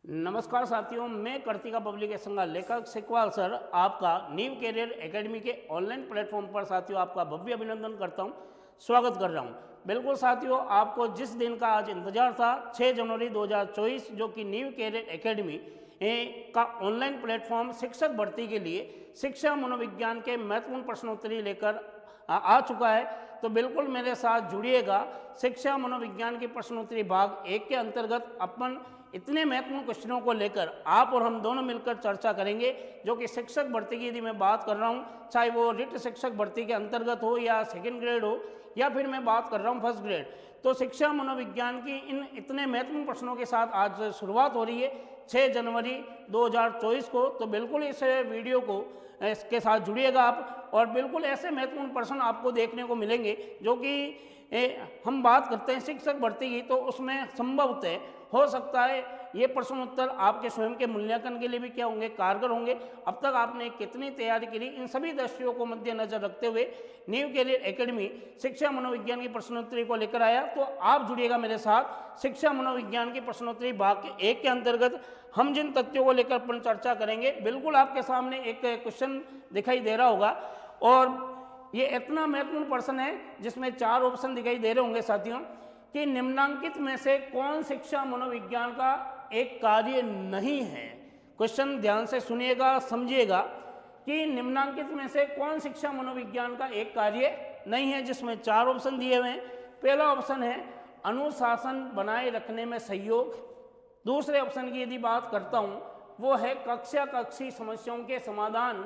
नमस्कार साथियों, मैं कार्तिका पब्लिकेशन का लेखक सिकवाल सर आपका न्यू कैरियर एकेडमी के ऑनलाइन प्लेटफॉर्म पर साथियों आपका भव्य अभिनंदन करता हूं, स्वागत कर रहा हूं। बिल्कुल साथियों, आपको जिस दिन का आज इंतजार था 6 जनवरी 2024 जो कि न्यू कैरियर एकेडमी का ऑनलाइन प्लेटफॉर्म शिक्षक भर्ती के लिए शिक्षा मनोविज्ञान के महत्वपूर्ण प्रश्नोत्तरी लेकर आ चुका है। तो बिल्कुल मेरे साथ जुड़िएगा। शिक्षा मनोविज्ञान की प्रश्नोत्तरी भाग 1 के अंतर्गत अपन इतने महत्वपूर्ण क्वेश्चनों को लेकर आप और हम दोनों मिलकर चर्चा करेंगे, जो कि शिक्षक भर्ती की यदि मैं बात कर रहा हूँ, चाहे वो रिट शिक्षक भर्ती के अंतर्गत हो या सेकंड ग्रेड हो या फिर मैं बात कर रहा हूँ फर्स्ट ग्रेड। तो शिक्षा मनोविज्ञान की इन इतने महत्वपूर्ण प्रश्नों के साथ आज शुरुआत हो रही है 6 जनवरी 2024 को। तो बिल्कुल इस वीडियो को इसके साथ जुड़िएगा आप, और बिल्कुल ऐसे महत्वपूर्ण प्रश्न आपको देखने को मिलेंगे जो कि हम बात करते हैं शिक्षक भर्ती की, तो उसमें संभवतः हो सकता है ये प्रश्न उत्तर आपके स्वयं के मूल्यांकन के लिए भी क्या होंगे, कारगर होंगे। अब तक आपने कितनी तैयारी करी, इन सभी दृष्टियों को मद्देनजर रखते हुए न्यू कैरियर एकेडमी शिक्षा मनोविज्ञान की प्रश्नोत्तरी को लेकर आया। तो आप जुड़िएगा मेरे साथ। शिक्षा मनोविज्ञान की प्रश्नोत्तरी भाग 1 के अंतर्गत हम जिन तथ्यों को लेकर अपन चर्चा करेंगे, बिल्कुल आपके सामने एक क्वेश्चन दिखाई दे रहा होगा, और ये इतना महत्वपूर्ण प्रश्न है जिसमें 4 ऑप्शन दिखाई दे रहे होंगे साथियों कि निम्नांकित में से कौन शिक्षा मनोविज्ञान का एक कार्य नहीं है। क्वेश्चन ध्यान से सुनिएगा, समझिएगा कि निम्नांकित में से कौन शिक्षा मनोविज्ञान का एक कार्य नहीं है, जिसमें 4 ऑप्शन दिए हुए हैं। पहला ऑप्शन है अनुशासन बनाए रखने में सहयोग। दूसरे ऑप्शन की यदि बात करता हूं, वो है कक्षा कक्षी समस्याओं के समाधान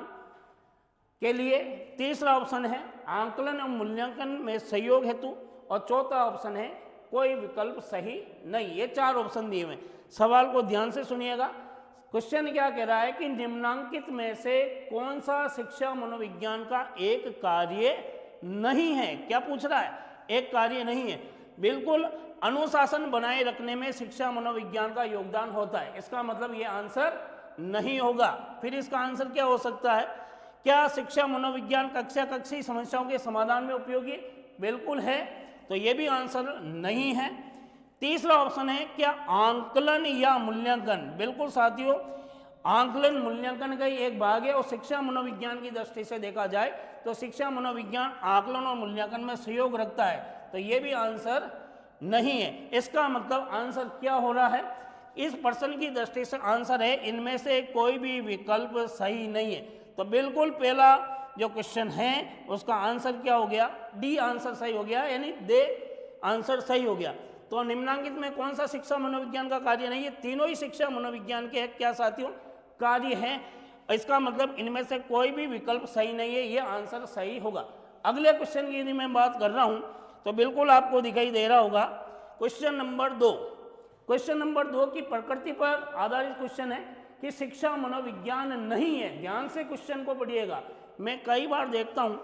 के लिए। तीसरा ऑप्शन है आंकलन और मूल्यांकन में सहयोग हेतु, और चौथा ऑप्शन है कोई विकल्प सही नहीं। ये 4 ऑप्शन दिए हुए हैं। सवाल को ध्यान से सुनिएगा। क्वेश्चन क्या कह रहा है कि निम्नांकित में से कौन सा शिक्षा मनोविज्ञान का एक कार्य नहीं है। क्या पूछ रहा है? एक कार्य नहीं है। बिल्कुल अनुशासन बनाए रखने में शिक्षा मनोविज्ञान का योगदान होता है, इसका मतलब ये आंसर नहीं होगा। फिर इसका आंसर क्या हो सकता है? क्या शिक्षा मनोविज्ञान कक्षा कक्षी समस्याओं के समाधान में उपयोगी? बिल्कुल है, तो ये भी आंसर नहीं है। तीसरा ऑप्शन है क्या आंकलन या मूल्यांकन? बिल्कुल साथियों, आंकलन मूल्यांकन का ही एक भाग है, और शिक्षा मनोविज्ञान की दृष्टि से देखा जाए तो शिक्षा मनोविज्ञान आंकलन और मूल्यांकन में सहयोग रखता है, तो ये भी आंसर नहीं है। इसका मतलब आंसर क्या हो रहा है? इस प्रश्न की दृष्टि से आंसर है इनमें से कोई भी विकल्प सही नहीं है। तो बिल्कुल पहला जो क्वेश्चन है उसका आंसर क्या हो गया? डी आंसर सही हो गया, यानी दे आंसर सही हो गया। तो निम्नांकित में कौन सा शिक्षा मनोविज्ञान का कार्य नहीं है? तीनों ही शिक्षा मनोविज्ञान के क्या साथियों? कार्य हैं। इसका मतलब इनमें से कोई भी विकल्प सही नहीं है, ये आंसर सही होगा। अगले क्वेश्चन की यदि मैं बात कर रहा हूं तो बिल्कुल आपको दिखाई दे रहा होगा क्वेश्चन नंबर 2। क्वेश्चन नंबर 2 की प्रकृति पर आधारित क्वेश्चन है कि शिक्षा मनोविज्ञान नहीं है। ध्यान से क्वेश्चन को पढ़िएगा। मैं कई बार देखता हूं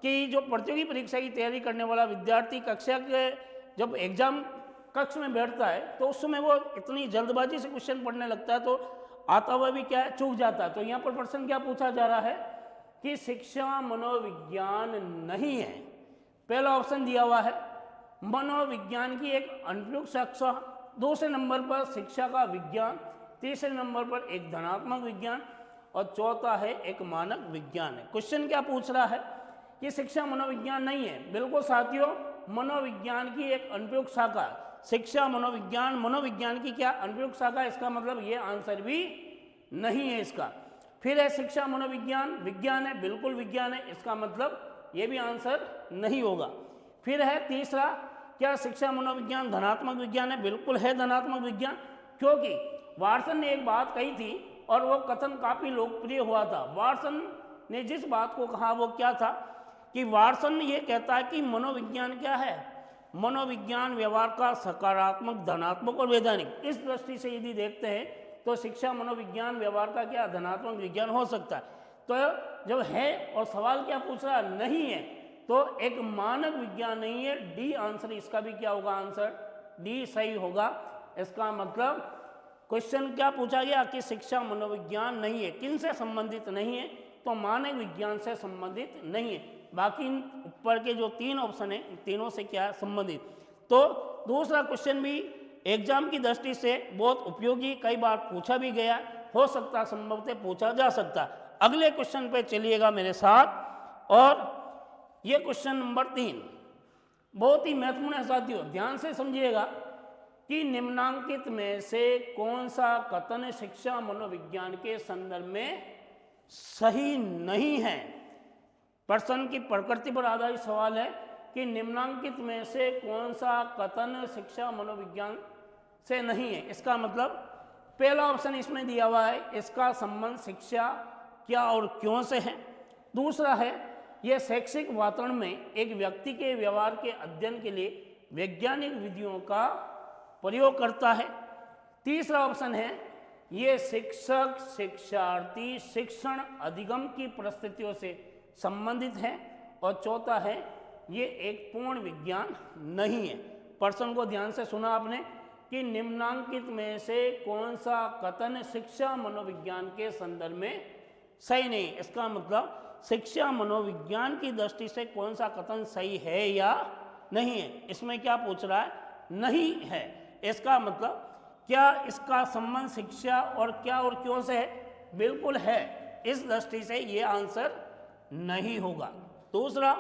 कि जो प्रतियोगी परीक्षा की तैयारी करने वाला विद्यार्थी कक्षा के जब एग्जाम कक्ष में बैठता है तो उस समय वो इतनी जल्दबाजी से क्वेश्चन पढ़ने लगता है, तो आता हुआ भी क्या है, चूक जाता है। तो यहाँ पर प्रश्न क्या पूछा जा रहा है कि शिक्षा मनोविज्ञान नहीं है। पहला ऑप्शन दिया हुआ है मनोविज्ञान की एक अनुप्रयुक्त शिक्षा, दूसरे नंबर पर शिक्षा का विज्ञान, तीसरे नंबर पर एक धनात्मक विज्ञान, और चौथा है एक मानक विज्ञान है। क्वेश्चन क्या पूछ रहा है कि शिक्षा मनोविज्ञान नहीं है। बिल्कुल साथियों, मनोविज्ञान की एक अनुप्रयुक्त शाखा, शिक्षा मनोविज्ञान, मनोविज्ञान की क्या अनुप्रयुक्त शाखा, इसका मतलब ये आंसर भी नहीं है इसका। फिर है शिक्षा मनोविज्ञान विज्ञान है, बिल्कुल विज्ञान है, इसका मतलब ये भी आंसर नहीं होगा। फिर है तीसरा, क्या शिक्षा मनोविज्ञान धनात्मक विज्ञान है? बिल्कुल है धनात्मक विज्ञान, क्योंकि वाटसन ने एक बात कही थी और वो कथन काफी लोकप्रिय हुआ था। वाटसन ने जिस बात को कहा वो क्या था कि वाटसन ये कहता है कि मनोविज्ञान क्या है? मनोविज्ञान व्यवहार का सकारात्मक, धनात्मक और वैधानिक। इस दृष्टि से यदि देखते हैं तो शिक्षा मनोविज्ञान व्यवहार का क्या धनात्मक विज्ञान हो सकता है। तो जब है और सवाल क्या पूछ रहा नहीं है, तो एक मानक विज्ञान नहीं है। डी आंसर इसका भी क्या होगा? आंसर डी सही होगा। इसका मतलब क्वेश्चन क्या पूछा गया कि शिक्षा मनोविज्ञान नहीं है, किन से संबंधित नहीं है? तो मानव विज्ञान से संबंधित नहीं है। बाकी ऊपर के जो 3 ऑप्शन है तीनों से क्या संबंधित। तो दूसरा क्वेश्चन भी एग्जाम की दृष्टि से बहुत उपयोगी, कई बार पूछा भी गया, हो सकता संभवतः पूछा जा सकता। अगले क्वेश्चन पे चलिएगा मेरे साथ, और ये क्वेश्चन नंबर 3 बहुत ही महत्वपूर्ण है साथियों, ध्यान से समझिएगा कि निम्नांकित में से कौन सा कथन शिक्षा मनोविज्ञान के संदर्भ में सही नहीं है। प्रश्न की प्रकृति पर आधारित सवाल है कि निम्नांकित में से कौन सा कथन शिक्षा मनोविज्ञान से नहीं है। इसका मतलब पहला ऑप्शन इसमें दिया हुआ है, इसका संबंध शिक्षा क्या और क्यों से है। दूसरा है, यह शैक्षिक वातावरण में एक व्यक्ति के व्यवहार के अध्ययन के लिए वैज्ञानिक विधियों का प्रयोग करता है। तीसरा ऑप्शन है, ये शिक्षक शिक्षार्थी शिक्षण अधिगम की परिस्थितियों से संबंधित है। और चौथा है, ये एक पूर्ण विज्ञान नहीं है। प्रश्न को ध्यान से सुना आपने कि निम्नांकित में से कौन सा कथन शिक्षा मनोविज्ञान के संदर्भ में सही नहीं। इसका मतलब शिक्षा मनोविज्ञान की दृष्टि से कौन सा कथन सही है या नहीं है। इसमें क्या पूछ रहा है, नहीं है। इसका मतलब क्या इसका संबंध शिक्षा और क्या और क्यों से है, बिल्कुल है। इस दृष्टि से ये आंसर नहीं होगा। दूसरा,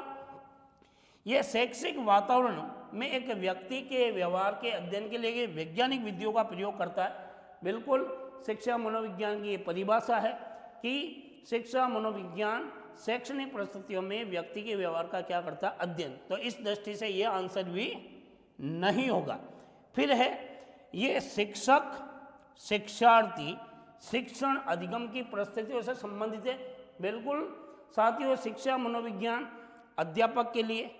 यह शैक्षिक वातावरण में एक व्यक्ति के व्यवहार के अध्ययन के लिए वैज्ञानिक विधियों का प्रयोग करता है। बिल्कुल शिक्षा मनोविज्ञान की ये परिभाषा है कि शिक्षा मनोविज्ञान शैक्षणिक परिस्थितियों में व्यक्ति के व्यवहार का क्या करता है, अध्ययन। तो इस दृष्टि से ये आंसर भी नहीं होगा। फिर है, ये शिक्षक शिक्षार्थी शिक्षण अधिगम की परिस्थितियों से संबंधित है। बिल्कुल साथियों, शिक्षा मनोविज्ञान अध्यापक के लिए,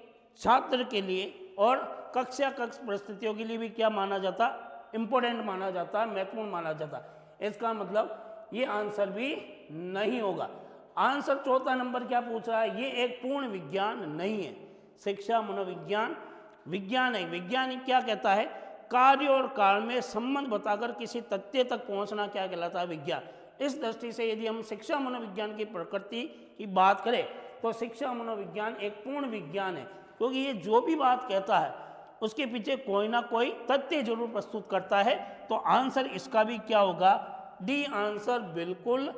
छात्र के लिए और कक्षा परिस्थितियों के लिए भी क्या माना जाता, इम्पोर्टेंट माना जाता है, महत्वपूर्ण माना जाता है। इसका मतलब ये आंसर भी नहीं होगा। आंसर चौथा नंबर क्या पूछ रहा है, ये एक पूर्ण विज्ञान नहीं है। शिक्षा मनोविज्ञान विज्ञान है। विज्ञान क्या कहता है, कार्य और काल में संबंध बताकर किसी तथ्य तक पहुंचना क्या कहलाता है, विज्ञान। इस दृष्टि से यदि हम शिक्षा मनोविज्ञान की प्रकृति की बात करें तो शिक्षा मनोविज्ञान एक पूर्ण विज्ञान है, क्योंकि ये जो भी बात कहता है उसके पीछे कोई ना कोई तथ्य जरूर प्रस्तुत करता है। तो आंसर इसका भी क्या होगा, डी आंसर बिल्कुल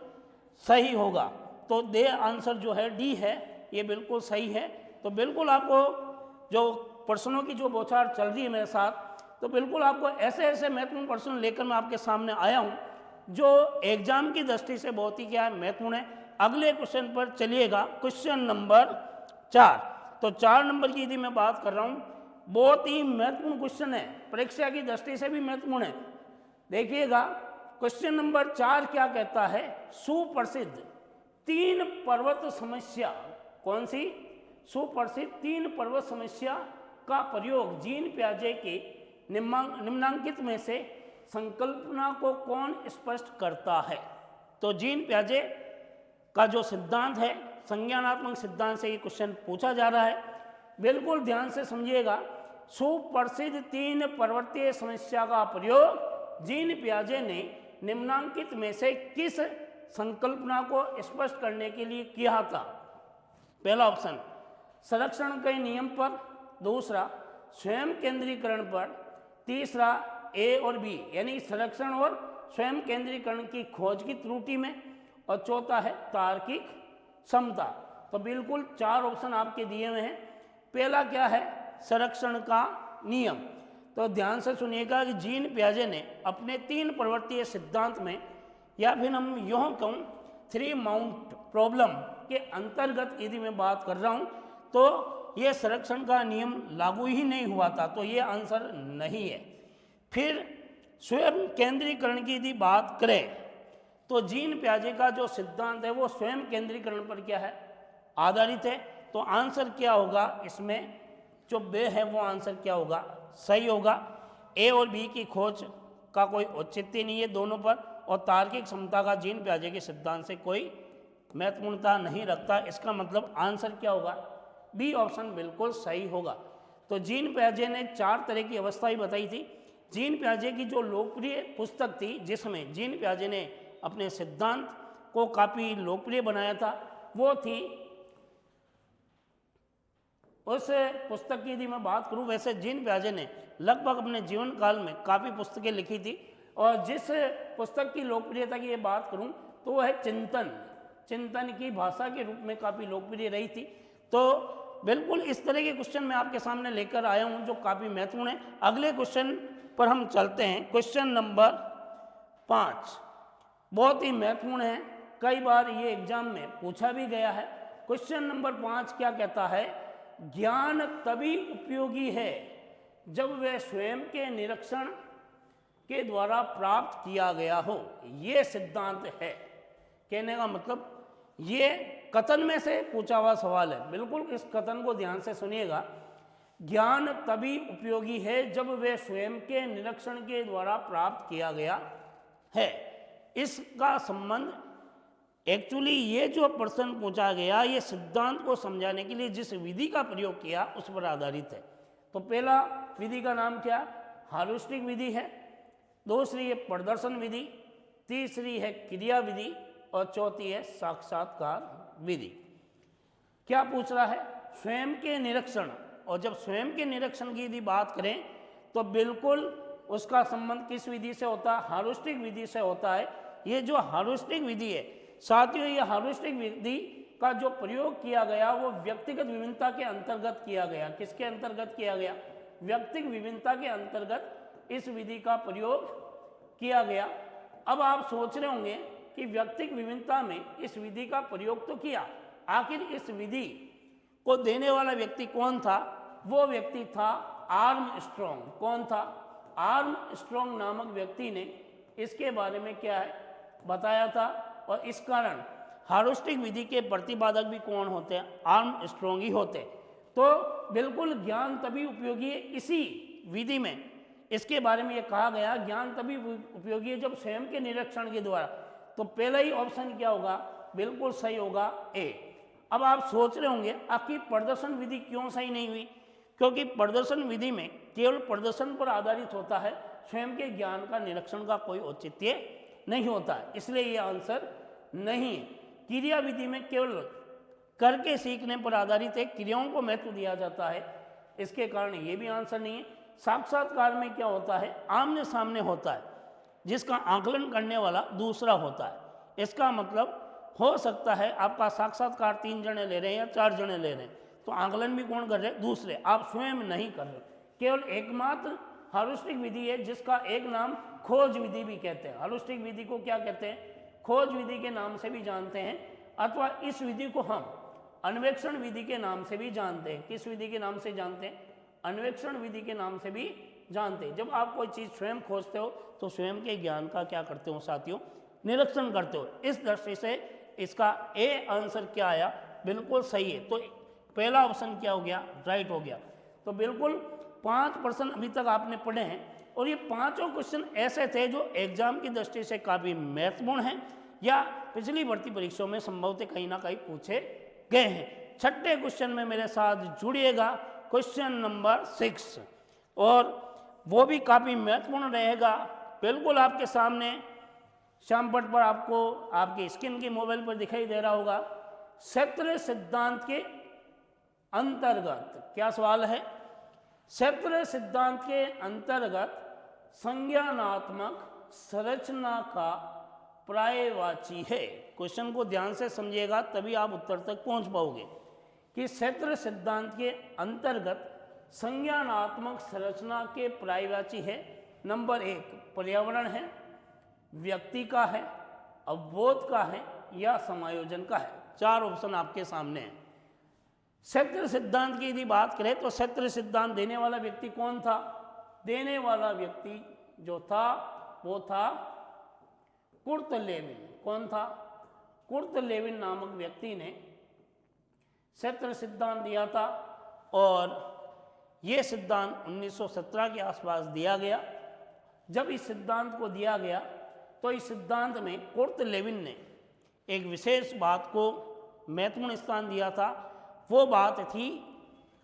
सही होगा। तो दे आंसर जो है डी है, ये बिल्कुल सही है। तो बिल्कुल आपको जो प्रश्नों की जो बौछार चल रही है मेरे साथ, तो बिल्कुल आपको ऐसे ऐसे महत्वपूर्ण प्रश्न लेकर मैं आपके सामने आया हूँ जो एग्जाम की दृष्टि से बहुत ही क्या है, महत्वपूर्ण है। अगले क्वेश्चन पर चलिएगा, क्वेश्चन नंबर 4। तो 4 नंबर की यदि मैं बात कर रहा हूँ, बहुत ही महत्वपूर्ण क्वेश्चन है, परीक्षा की दृष्टि से भी महत्वपूर्ण है। देखिएगा क्वेश्चन नंबर 4 क्या कहता है, सुप्रसिद्ध 3 पर्वत समस्या, कौन सी, सुप्रसिद्ध 3 पर्वत समस्या का प्रयोग जीन पियाजे के निम्नांकित में से संकल्पना को कौन स्पष्ट करता है। तो जीन पियाजे का जो सिद्धांत है, संज्ञानात्मक सिद्धांत से ये क्वेश्चन पूछा जा रहा है। बिल्कुल ध्यान से समझिएगा, सुप्रसिद्ध 3 पर्वतीय समस्या का प्रयोग जीन पियाजे ने निम्नांकित में से किस संकल्पना को स्पष्ट करने के लिए किया था। पहला ऑप्शन संरक्षण के नियम पर, दूसरा स्वयं केंद्रीकरण पर, तीसरा ए और बी यानी संरक्षण और स्वयं केंद्रीकरण की खोज की त्रुटि में, और चौथा है तार्किक क्षमता। तो बिल्कुल 4 ऑप्शन आपके दिए हुए हैं। पहला क्या है, संरक्षण का नियम। तो ध्यान से सुनिएगा कि जीन पियाजे ने अपने 3 प्रवृत्तीय सिद्धांत में, या फिर हम यूँ कहूँ 3 माउंट प्रॉब्लम के अंतर्गत यदि मैं बात कर रहा हूँ, तो ये संरक्षण का नियम लागू ही नहीं हुआ था, तो ये आंसर नहीं है। फिर स्वयं केंद्रीकरण की यदि बात करें तो जीन पियाजे का जो सिद्धांत है वो स्वयं केंद्रीकरण पर क्या है, आधारित है। तो आंसर क्या होगा, इसमें जो बे है वो आंसर क्या होगा, सही होगा। ए और बी की खोज का कोई औचित्य नहीं है दोनों पर, और तार्किक क्षमता का जीन पियाजे के सिद्धांत से कोई महत्वपूर्णता नहीं रखता। इसका मतलब आंसर क्या होगा, बी ऑप्शन बिल्कुल सही होगा। तो जीन पियाजे ने 4 तरह की अवस्था ही बताई थी। जीन पियाजे की जो लोकप्रिय पुस्तक थी जिसमें जीन पियाजे ने अपने सिद्धांत को काफ़ी लोकप्रिय बनाया था, वो थी उस पुस्तक की यदि मैं बात करूं, वैसे जीन पियाजे ने लगभग अपने जीवन काल में काफ़ी पुस्तकें लिखी थी, और जिस पुस्तक की लोकप्रियता की ये बात करूं तो वह है चिंतन। चिंतन की भाषा के रूप में काफ़ी लोकप्रिय रही थी। तो बिल्कुल इस तरह के क्वेश्चन मैं आपके सामने लेकर आया हूं जो काफ़ी महत्वपूर्ण है। अगले क्वेश्चन पर हम चलते हैं। क्वेश्चन नंबर 5 बहुत ही महत्वपूर्ण है, कई बार ये एग्जाम में पूछा भी गया है। क्वेश्चन नंबर 5 क्या कहता है? ज्ञान तभी उपयोगी है जब वह स्वयं के निरीक्षण के द्वारा प्राप्त किया गया हो। ये सिद्धांत है। कहने का मतलब ये कथन में से पूछा हुआ सवाल है, बिल्कुल इस कथन को ध्यान से सुनिएगा। ज्ञान तभी उपयोगी है जब वह स्वयं के निरीक्षण के द्वारा प्राप्त किया गया है। इसका संबंध एक्चुअली ये जो प्रश्न पूछा गया, ये सिद्धांत को समझाने के लिए जिस विधि का प्रयोग किया उस पर आधारित है। तो पहला विधि का नाम क्या? हार्वेस्टिंग विधि है। दूसरी है प्रदर्शन विधि, तीसरी है क्रिया विधि, और चौथी है साक्षात्कार विधि। क्या पूछ रहा है? स्वयं के निरीक्षण। और जब स्वयं के निरीक्षण की यदि बात करें तो बिल्कुल उसका संबंध किस विधि से होता है? हार्वेस्टिंग विधि से होता है। ये जो हार्वेस्टिंग विधि है साथियों, ये हार्वेस्टिंग विधि का जो प्रयोग किया गया वो व्यक्तिगत विभिन्नता के अंतर्गत किया गया। किसके अंतर्गत किया गया? व्यक्तिगत विभिन्नता के अंतर्गत इस विधि का प्रयोग किया गया। अब आप सोच रहे होंगे कि व्यक्तिगत विभिन्नता में इस विधि का प्रयोग तो किया, आखिर इस विधि को देने वाला व्यक्ति कौन था? वो व्यक्ति था आर्मस्ट्रॉन्ग। कौन था? आर्मस्ट्रॉन्ग नामक व्यक्ति ने इसके बारे में क्या है बताया था। और इस कारण हार्वेस्टिंग विधि के प्रतिपादक भी कौन होते हैं? आर्मस्ट्रॉन्ग ही होते हैं। तो बिल्कुल ज्ञान तभी उपयोगी है, इसी विधि में इसके बारे में ये कहा गया, ज्ञान तभी उपयोगी है जब स्वयं के निरीक्षण के द्वारा। तो पहला ही ऑप्शन क्या होगा? बिल्कुल सही होगा ए। अब आप सोच रहे होंगे आखिर प्रदर्शन विधि क्यों सही नहीं हुई? क्योंकि प्रदर्शन विधि में केवल प्रदर्शन पर आधारित होता है, स्वयं के ज्ञान का निरीक्षण का कोई औचित्य नहीं होता, इसलिए ये आंसर नहीं है। क्रिया विधि में केवल करके सीखने पर आधारित है, क्रियाओं को महत्व दिया जाता है, इसके कारण ये भी आंसर नहीं है। साक्षात्कार में क्या होता है? आमने सामने होता है, जिसका आकलन करने वाला दूसरा होता है। इसका मतलब हो सकता है आपका साक्षात्कार 3 जने ले रहे हैं या 4 जने ले रहे हैं, तो आकलन भी कौन कर रहे हैं? दूसरे, आप स्वयं नहीं कर रहे। केवल एकमात्र हार्वेस्टिंग विधि है जिसका एक नाम खोज विधि भी कहते हैं। हार्वेस्टिंग विधि को क्या कहते हैं? खोज विधि के नाम से भी जानते हैं, अथवा इस विधि को हम अन्वेषण विधि के नाम से भी जानते हैं। किस विधि के नाम से जानते हैं? अन्वेषण विधि के नाम से भी जानते हैं। जब आप कोई चीज़ स्वयं खोजते हो तो स्वयं के ज्ञान का क्या करते हो साथियों? निरीक्षण करते हो। इस दृष्टि से इसका ए आंसर क्या आया? बिल्कुल सही है। तो पहला ऑप्शन क्या हो गया? राइट हो गया। तो बिल्कुल 5 प्रश्न अभी तक आपने पढ़े हैं, और ये पांचों क्वेश्चन ऐसे थे जो एग्जाम की दृष्टि से काफ़ी महत्वपूर्ण हैं, या पिछली भर्ती परीक्षाओं में संभवतः कहीं ना कहीं पूछे गए हैं। छठे क्वेश्चन में मेरे साथ जुड़िएगा, क्वेश्चन नंबर 6, और वो भी काफ़ी महत्वपूर्ण रहेगा। बिल्कुल आपके सामने श्यामपट पर आपको आपकी स्क्रीन की मोबाइल पर दिखाई दे रहा होगा। क्षेत्र सिद्धांत के अंतर्गत क्या सवाल है? क्षेत्र सिद्धांत के अंतर्गत संज्ञानात्मक संरचना का पर्यायवाची है। क्वेश्चन को ध्यान से समझिएगा तभी आप उत्तर तक पहुंच पाओगे कि क्षेत्र सिद्धांत के अंतर्गत संज्ञानात्मक संरचना के पर्यायवाची है। नंबर 1 पर्यावरण है, व्यक्ति का है, अवबोध का है, या समायोजन का है। 4 ऑप्शन आपके सामने हैं। क्षेत्र सिद्धांत की यदि बात करें तो क्षेत्र सिद्धांत देने वाला व्यक्ति कौन था? देने वाला व्यक्ति जो था वो था कुर्ट लेविन। कौन था? कुर्ट लेविन नामक व्यक्ति ने क्षेत्र सिद्धांत दिया था, और ये सिद्धांत 1917 के आसपास दिया गया। जब इस सिद्धांत को दिया गया तो इस सिद्धांत में कुर्ट लेविन ने एक विशेष बात को महत्वपूर्ण स्थान दिया था। वो बात थी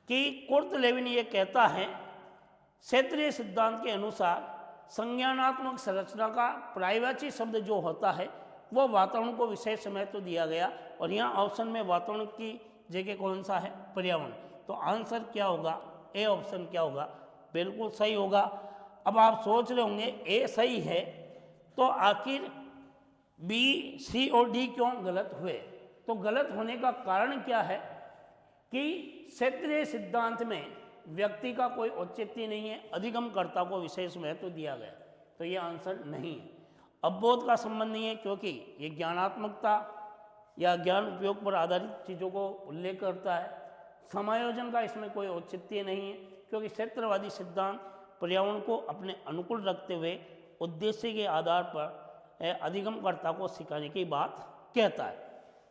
कि कुर्ट लेविन ये कहता है क्षेत्रीय सिद्धांत के अनुसार संज्ञानात्मक संरचना का पर्यायवाची शब्द जो होता है वो वातावरण को विशेष महत्व दिया गया, और यहाँ ऑप्शन में वातावरण की जगह कौन सा है? पर्यावरण। तो आंसर क्या होगा? ए ऑप्शन क्या होगा? बिल्कुल सही होगा। अब आप सोच रहे होंगे ए सही है तो आखिर बी, सी और डी क्यों गलत हुए? तो गलत होने का कारण क्या है कि क्षेत्रीय सिद्धांत में व्यक्ति का कोई औचित्य नहीं है, अधिगमकर्ता को विशेष महत्व दिया गया, तो ये आंसर नहीं है। अवबोध का संबंध नहीं है क्योंकि ये ज्ञानात्मकता या ज्ञान उपयोग पर आधारित चीज़ों को उल्लेख करता है। समायोजन का इसमें कोई औचित्य नहीं है क्योंकि क्षेत्रवादी सिद्धांत पर्यावरण को अपने अनुकूल रखते हुए उद्देश्य के आधार पर अधिगमकर्ता को सिखाने की बात कहता है।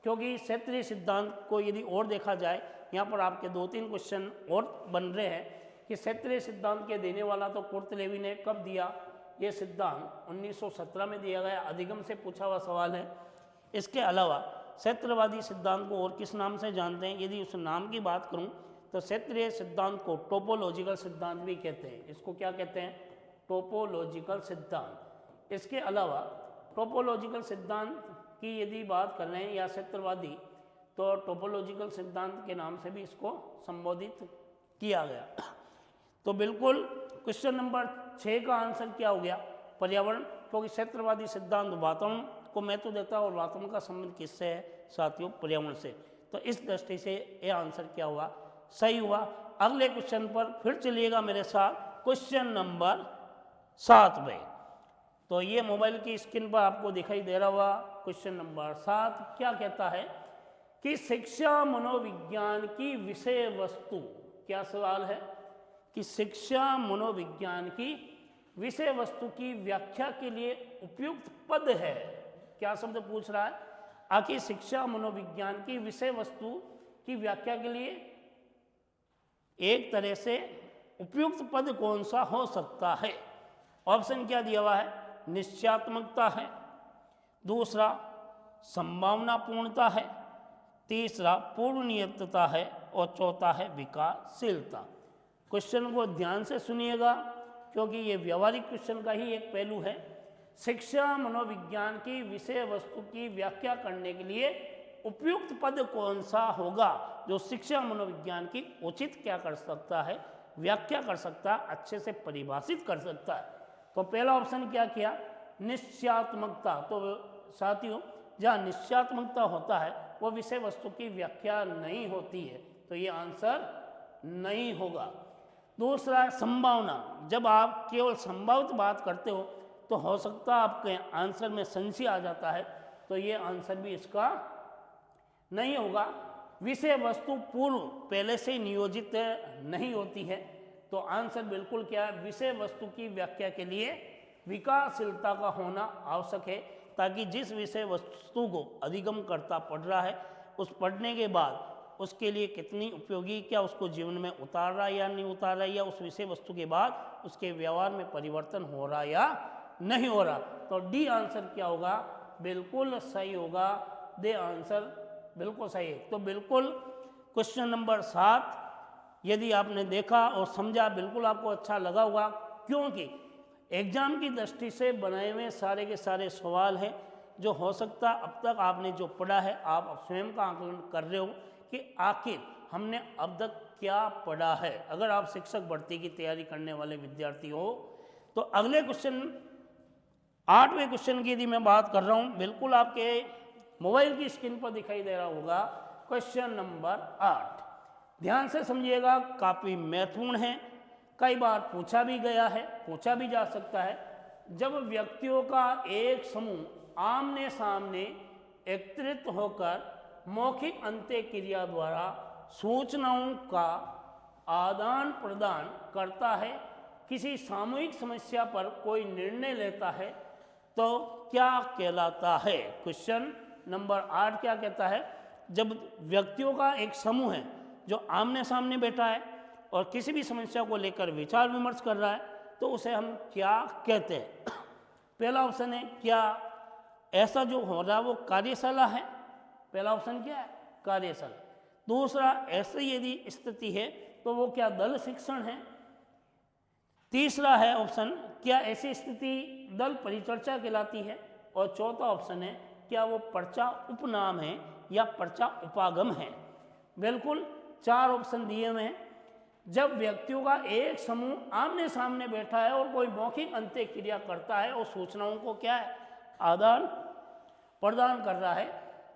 क्योंकि क्षेत्रीय सिद्धांत को यदि और देखा जाए, यहाँ पर आपके 2-3 क्वेश्चन और बन रहे हैं कि क्षेत्रीय सिद्धांत के देने वाला तो कुर्तलेवी ने कब दिया? ये सिद्धांत 1917 में दिया गया, अधिगम से पूछा हुआ सवाल है। इसके अलावा क्षेत्रवादी सिद्धांत को और किस नाम से जानते हैं? यदि उस नाम की बात करूं तो क्षेत्रीय सिद्धांत को टोपोलॉजिकल सिद्धांत भी कहते हैं। इसको क्या कहते हैं? टोपोलॉजिकल सिद्धांत। इसके अलावा टोपोलॉजिकल सिद्धांत की यदि बात कर रहे हैं या क्षेत्रवादी, तो टोपोलॉजिकल सिद्धांत के नाम से भी इसको संबोधित किया गया। तो बिल्कुल क्वेश्चन नंबर 6 का आंसर क्या हो गया? पर्यावरण, क्योंकि क्षेत्रवादी सिद्धांत वातावरण को महत्व देता है और वातावरण का संबंध किससे है साथियों? पर्यावरण से। तो इस दृष्टि से ये आंसर क्या हुआ? सही हुआ। अगले क्वेश्चन पर फिर चलिएगा मेरे साथ, क्वेश्चन नंबर 7 में। तो ये मोबाइल की स्क्रीन पर आपको दिखाई दे रहा हुआ क्वेश्चन नंबर 7 क्या कहता है कि शिक्षा मनोविज्ञान की विषय वस्तु, क्या सवाल है कि शिक्षा मनोविज्ञान की विषय वस्तु की व्याख्या के लिए उपयुक्त पद है। क्या शब्द पूछ रहा है? आखिर शिक्षा मनोविज्ञान की विषय वस्तु की व्याख्या के लिए एक तरह से उपयुक्त पद कौन सा हो सकता है? ऑप्शन क्या दिया हुआ है? निश्चयात्मकता है, दूसरा संभावनापूर्णता है, तीसरा पूर्वनियतता है और चौथा है विकासशीलता। क्वेश्चन को ध्यान से सुनिएगा क्योंकि ये व्यवहारिक क्वेश्चन का ही एक पहलू है। शिक्षा मनोविज्ञान की विषय वस्तु की व्याख्या करने के लिए उपयुक्त पद कौन सा होगा जो शिक्षा मनोविज्ञान की उचित क्या कर सकता है? व्याख्या कर सकता है, अच्छे से परिभाषित कर सकता है। तो पहला ऑप्शन क्या किया? निश्चयात्मकता। तो साथियों, जहाँ निश्चयात्मकता होता है वो विषय वस्तु की व्याख्या नहीं होती है, तो ये आंसर नहीं होगा। दूसरा संभावना, जब आप केवल संभावित बात करते हो तो हो सकता है आपके आंसर में संशय आ जाता है, तो ये आंसर भी इसका नहीं होगा। विषय वस्तु पूर्व पहले से नियोजित नहीं होती है, तो आंसर बिल्कुल क्या है? विषय वस्तु की व्याख्या के लिए विकासशीलता का होना आवश्यक है, ताकि जिस विषय वस्तु को अधिगमकर्ता पढ़ रहा है उस पढ़ने के बाद उसके लिए कितनी उपयोगी, क्या उसको जीवन में उतार रहा है या नहीं उतार रहा है, या उस विषय वस्तु के बाद उसके व्यवहार में परिवर्तन हो रहा या नहीं हो रहा। तो डी आंसर क्या होगा? बिल्कुल सही होगा। दे आंसर बिल्कुल सही है। तो बिल्कुल क्वेश्चन नंबर 7 यदि आपने देखा और समझा, बिल्कुल आपको अच्छा लगा होगा, क्योंकि एग्जाम की दृष्टि से बनाए हुए सारे के सारे सवाल हैं जो हो सकता अब तक आपने जो पढ़ा है आप स्वयं का आकलन कर रहे हो कि आखिर हमने अब तक क्या पढ़ा है। अगर आप शिक्षक भर्ती की तैयारी करने वाले विद्यार्थी हो तो अगले क्वेश्चन 8वें क्वेश्चन की यदि मैं बात कर रहा हूँ, बिल्कुल आपके मोबाइल की स्क्रीन पर दिखाई दे रहा होगा क्वेश्चन नंबर 8। ध्यान से समझिएगा, काफ़ी महत्वपूर्ण है, कई बार पूछा भी गया है, पूछा भी जा सकता है। जब व्यक्तियों का एक समूह आमने सामने एकत्रित होकर मौखिक अंत्य क्रिया द्वारा सूचनाओं का आदान प्रदान करता है, किसी सामूहिक समस्या पर कोई निर्णय लेता है, तो क्या कहलाता है? क्वेश्चन नंबर 8 क्या कहता है? जब व्यक्तियों का एक समूह है जो आमने सामने बैठा है और किसी भी समस्या को लेकर विचार विमर्श कर रहा है, तो उसे हम क्या कहते हैं? पहला ऑप्शन है, क्या ऐसा जो हो रहा है वो कार्यशाला है? पहला ऑप्शन क्या है? कार्यशाला। दूसरा, ऐसी यदि स्थिति है तो वो क्या दल शिक्षण है? तीसरा है ऑप्शन, क्या ऐसी स्थिति दल परिचर्चा कहलाती है? और चौथा ऑप्शन है, क्या वो पर्चा उपनाम है या पर्चा उपागम है? बिल्कुल 4 ऑप्शन दिए हुए हैं। जब व्यक्तियों का एक समूह आमने सामने बैठा है और कोई मौखिक अंत्य क्रिया करता है और सूचनाओं को क्या है, आदान प्रदान कर रहा है,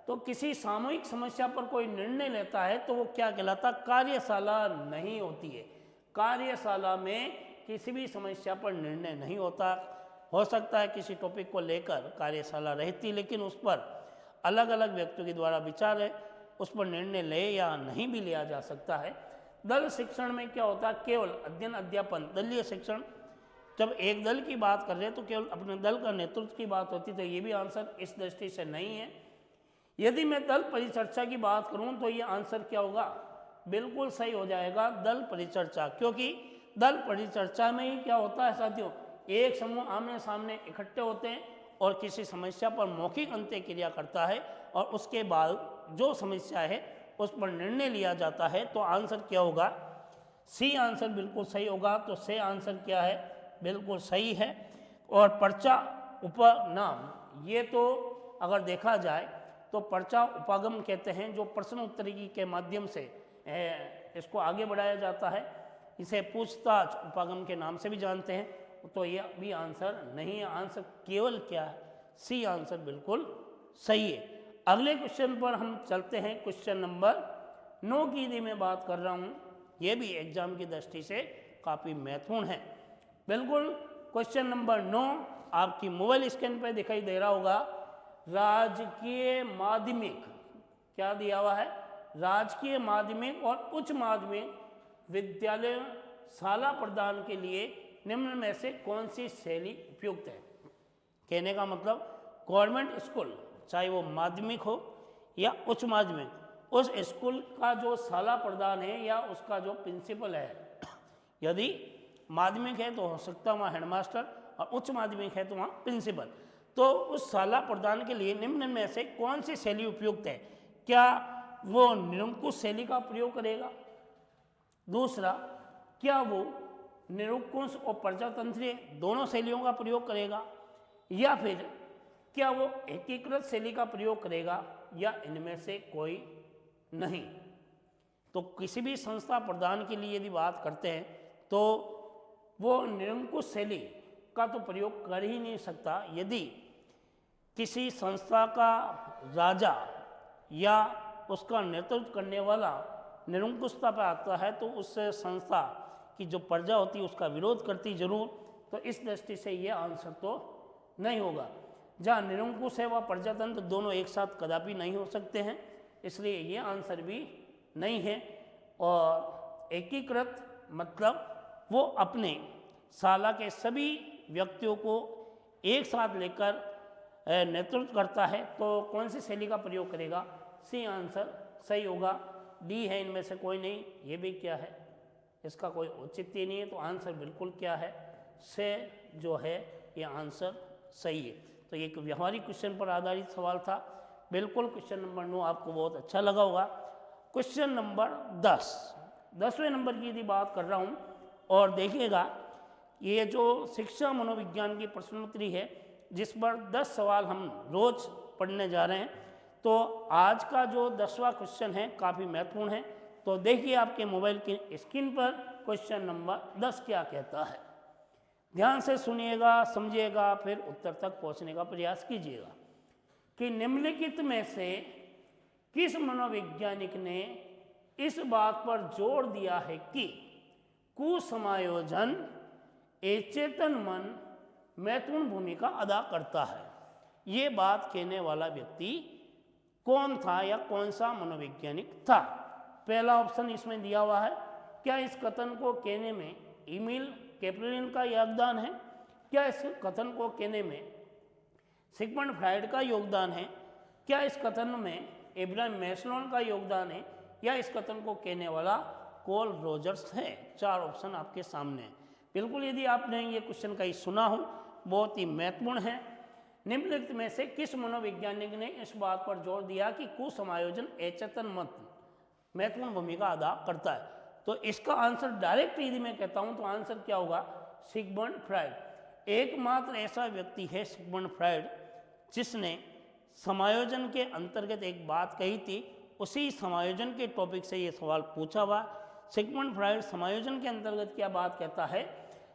तो किसी सामूहिक समस्या पर कोई निर्णय लेता है तो वो क्या कहलाता, कार्यशाला नहीं होती है। कार्यशाला में किसी भी समस्या पर निर्णय नहीं होता। हो सकता है किसी टॉपिक को लेकर कार्यशाला रहती, लेकिन उस पर अलग अलग व्यक्तियों के द्वारा विचार है, उस पर निर्णय ले या नहीं भी लिया जा सकता है। दल शिक्षण में क्या होता है, केवल अध्ययन अध्यापन, दलीय शिक्षण। जब एक दल की बात कर रहे हैं तो केवल अपने दल का नेतृत्व की बात होती, तो ये भी आंसर इस दृष्टि से नहीं है। यदि मैं दल परिचर्चा की बात करूं तो ये आंसर क्या होगा, बिल्कुल सही हो जाएगा, दल परिचर्चा। क्योंकि दल परिचर्चा में ही क्या होता है साथियों, एक समूह आमने सामने इकट्ठे होते हैं और किसी समस्या पर मौखिक अंत्य क्रिया करता है और उसके बाद जो समस्या है उस पर निर्णय लिया जाता है। तो आंसर क्या होगा, सी आंसर बिल्कुल सही होगा। तो से आंसर क्या है, बिल्कुल सही है। और पर्चा उपनाम, ये तो अगर देखा जाए तो पर्चा उपागम कहते हैं, जो प्रश्न उत्तरी के माध्यम से इसको आगे बढ़ाया जाता है, इसे पूछताछ उपागम के नाम से भी जानते हैं। तो ये भी आंसर नहीं है, आंसर केवल क्या है, सी आंसर बिल्कुल सही है। अगले क्वेश्चन पर हम चलते हैं। क्वेश्चन नंबर 9 की यदि मैं बात कर रहा हूँ, ये भी एग्जाम की दृष्टि से काफ़ी महत्वपूर्ण है। बिल्कुल क्वेश्चन नंबर 9 आपकी मोबाइल स्क्रीन पर दिखाई दे रहा होगा। राजकीय माध्यमिक, क्या दिया हुआ है, राजकीय माध्यमिक और उच्च माध्यमिक विद्यालय शाला प्रदान के लिए निम्न में से कौन सी शैली उपयुक्त है। कहने का मतलब गवर्नमेंट स्कूल, चाहे वो माध्यमिक हो या उच्च माध्यमिक, उस स्कूल का जो शाला प्रदान है या उसका जो प्रिंसिपल है, यदि माध्यमिक है तो हो सकता है वहाँ हेडमास्टर और उच्च माध्यमिक है तो वहाँ प्रिंसिपल। तो उस शाला प्रदान के लिए निम्न में से कौन सी शैली उपयुक्त है। क्या वो निरंकुश शैली का प्रयोग करेगा, दूसरा क्या वो निरंकुश और प्रजातंत्रीय दोनों शैलियों का प्रयोग करेगा, या फिर क्या वो एकीकृत शैली का प्रयोग करेगा, या इनमें से कोई नहीं। तो किसी भी संस्था प्रदान के लिए यदि बात करते हैं तो वो निरंकुश शैली का तो प्रयोग कर ही नहीं सकता। यदि किसी संस्था का राजा या उसका नेतृत्व करने वाला निरंकुशता पर आता है तो उस संस्था की जो प्रजा होती है उसका विरोध करती जरूर। तो इस दृष्टि से ये आंसर तो नहीं होगा। जहाँ निरंकुश है वह प्रजातंत्र दोनों एक साथ कदापि नहीं हो सकते हैं, इसलिए ये आंसर भी नहीं है। और एकीकृत मतलब वो अपने शाला के सभी व्यक्तियों को एक साथ लेकर नेतृत्व करता है, तो कौन सी शैली का प्रयोग करेगा, सी आंसर सही होगा। डी है इनमें से कोई नहीं, ये भी क्या है, इसका कोई औचित्य नहीं है। तो आंसर बिल्कुल क्या है, से जो है ये आंसर सही है। तो ये एक व्यवहारिक क्वेश्चन पर आधारित सवाल था। बिल्कुल क्वेश्चन नंबर 9 आपको बहुत अच्छा लगा होगा। क्वेश्चन नंबर 10वें नंबर की यदि बात कर रहा हूँ, और देखिएगा ये जो शिक्षा मनोविज्ञान की प्रश्नोत्तरी है जिस पर 10 सवाल हम रोज पढ़ने जा रहे हैं, तो आज का जो 10वां क्वेश्चन है काफ़ी महत्वपूर्ण है। तो देखिए आपके मोबाइल की स्क्रीन पर क्वेश्चन नंबर 10 क्या कहता है। ध्यान से सुनिएगा, समझिएगा, फिर उत्तर तक पहुंचने का प्रयास कीजिएगा कि निम्नलिखित में से किस मनोवैज्ञानिक ने इस बात पर जोर दिया है कि कुसमायोजन अचेतन मन महत्वपूर्ण भूमिका अदा करता है। ये बात कहने वाला व्यक्ति कौन था या कौन सा मनोवैज्ञानिक था। पहला ऑप्शन इसमें दिया हुआ है, क्या इस कथन को कहने में इमिल कैपरेलिन का योगदान है, क्या इस कथन को कहने में सिगमंड फ्राइड का योगदान है, क्या इस कथन में एब्राहम मैस्लोन का योगदान है, या इस कथन को कहने वाला कोल रोजर्स है। 4 ऑप्शन आपके सामने हैं। बिल्कुल यदि आपने ये क्वेश्चन कहीं सुना हो, बहुत ही महत्वपूर्ण है। निम्नलिखित में से किस मनोवैज्ञानिक ने इस बात पर जोर दिया कि कुसमायोजन अचेतन मन महत्वपूर्ण भूमिका अदा करता है। तो इसका आंसर डायरेक्ट यदि मैं कहता हूं तो आंसर क्या होगा, सिगमंड फ्राइड। एकमात्र ऐसा व्यक्ति है सिगमंड फ्राइड जिसने समायोजन के अंतर्गत एक बात कही थी, उसी समायोजन के टॉपिक से ये सवाल पूछा हुआ। सिगमंड फ्राइड समायोजन के अंतर्गत क्या बात कहता है?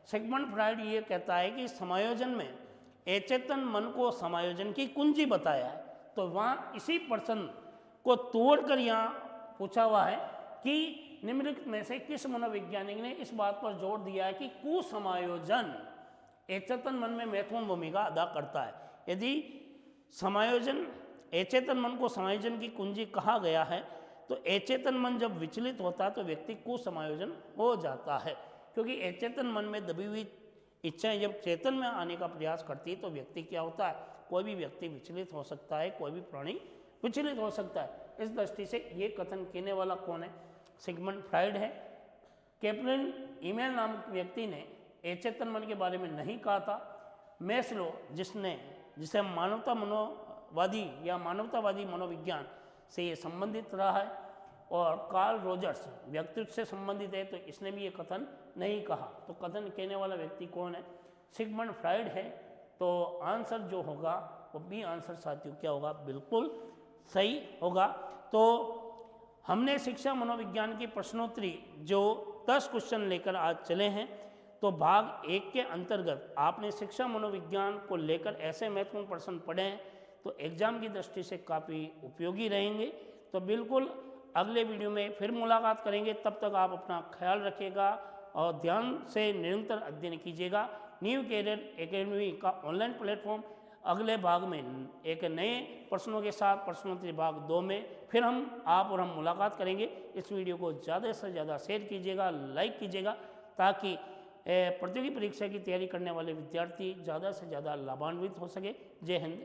सिगमंड फ्राइड ये कहता है कि समायोजन में अचेतन मन को समायोजन की कुंजी बताया है। तो वहाँ इसी प्रश्न को तोड़कर यहाँ पूछा हुआ है कि निम्नलिखित में से किस मनोवैज्ञानिक ने इस बात पर जोर दिया है कि कुसमायोजन अचेतन मन में महत्वपूर्ण भूमिका अदा करता है। यदि समायोजन अचेतन मन को समायोजन की कुंजी कहा गया है तो अचेतन मन जब विचलित होता है तो व्यक्ति कुसमायोजन हो जाता है, क्योंकि अचेतन मन में दबी हुई इच्छाएं जब चेतन में आने का प्रयास करती है तो व्यक्ति क्या होता है? कोई भी व्यक्ति विचलित हो सकता है, कोई भी प्राणी विचलित हो सकता है। इस दृष्टि से ये कथन कहने वाला कौन है? सिगमंड फ्राइड है। कैप्लिन ईमेल नामक व्यक्ति ने अचेतन मन के बारे में नहीं कहा था। मैस्लो जिसे मानवतावादी या मानवतावादी मनोविज्ञान से ये संबंधित रहा है, और कार्ल रोजर्स व्यक्तित्व से संबंधित है, तो इसने भी ये कथन नहीं कहा। तो कथन कहने वाला व्यक्ति कौन है? सिगमंड फ्राइड है। तो आंसर जो होगा वो बी आंसर साथियों क्या होगा? बिल्कुल सही होगा। तो हमने शिक्षा मनोविज्ञान की प्रश्नोत्तरी जो 10 क्वेश्चन लेकर आज चले हैं, तो भाग 1 के अंतर्गत आपने शिक्षा मनोविज्ञान को लेकर ऐसे महत्वपूर्ण प्रश्न पढ़े हैं तो एग्जाम की दृष्टि से काफ़ी उपयोगी रहेंगे। तो बिल्कुल अगले वीडियो में फिर मुलाकात करेंगे। तब तक आप अपना ख्याल रखिएगा और ध्यान से निरंतर अध्ययन कीजिएगा। न्यू कैरियर एकेडमी का ऑनलाइन प्लेटफॉर्म अगले भाग में एक नए प्रश्नों के साथ प्रश्नोत्तरी भाग 2 में फिर आप और हम मुलाकात करेंगे। इस वीडियो को ज़्यादा से ज़्यादा शेयर कीजिएगा, लाइक कीजिएगा, ताकि प्रतियोगी परीक्षा की तैयारी करने वाले विद्यार्थी ज़्यादा से ज़्यादा लाभान्वित हो सके। जय हिंद,